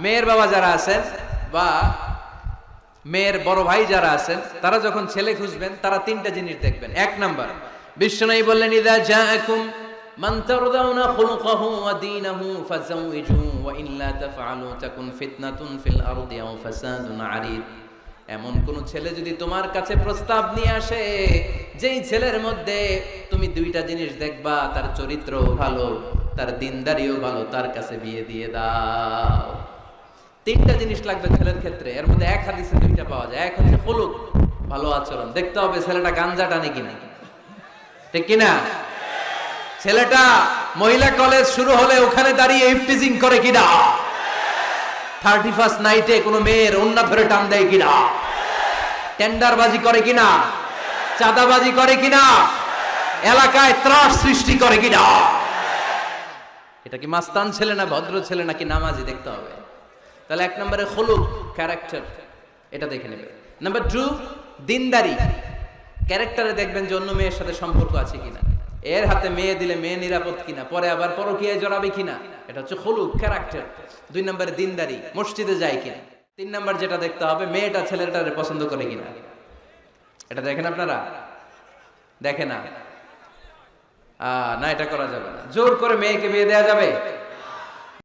মেয়ের বাবা যারা আছেন বা মেয়ের বড় ভাই যারা আছেন, তারা যখন ছেলে খুঁজবেন তারা তিনটা জিনিস দেখবেন। এক নাম্বার, বিশ্বনবী বললেন, ইযা জাআকুম মান তারদাউনা খুলুকাহু ওয়া দীনাহু ফাযাওইজুহু ওয়া ইল্লা তাফআলু তাকুন ফিতনাতুন ফিল আরদি আও ফাসাদুন আরিদ। এমন কোন ছেলে যদি তোমার কাছে প্রস্তাব নিয়ে আসে, যেই ছেলের মধ্যে তুমি দুইটা জিনিস দেখবা, তার চরিত্র ভালো, তার দিনদারিও ভালো, তার কাছে বিয়ে দিয়ে দাও। তিনটা জিনিস লাগবে ছেলের ক্ষেত্রে, এর মধ্যে এক হাদিসে দুইটা পাওয়া যায়। এক হচ্ছে খুলুক, ভালো আচরণ। দেখতে হবে ছেলেটা গাঞ্জা টানে কিনা, ঠিক কিনা? ছেলেটা মহিলা কলেজ শুরু হলে ওখানে দাঁড়িয়ে ইফটিজিং করে কিনা, 31st নাইটে কোনো মেয়ের ওন্না ধরে টান দেয় কিনা, টেন্ডারবাজি করে কিনা, চাঁদাবাজি করে কিনা, এলাকায় ত্রাস সৃষ্টি করে কিনা। এটা কি মাস্তান ছেলে না ভদ্র ছেলে নাকি নামাজি দেখতে হবে। তাহলে এক নম্বরে খুলুক, ক্যারেক্টার, এটা দেখে নেবে। নাম্বার 2, দিনদারি, ক্যারেক্টারে দেখবেন যে অন্য মেয়ের সাথে সম্পর্ক আছে কিনা, এর হাতে মেয়ে দিলে মেয়ে নিরাপদ কিনা, পরে আবার পরকীয়ায় জড়াবে কিনা। এটা হচ্ছে খুলুক, ক্যারেক্টার। 2 নম্বরে দিনদারি, মসজিদে যায় কিনা। 3 নম্বর যেটা দেখতে হবে, মেয়েটা ছেলেটারে পছন্দ করে কিনা। এটা দেখেন আপনারা? দেখে না? না, এটা করা যাবে না। জোর করে মেয়েকে বিয়ে দেওয়া যাবে?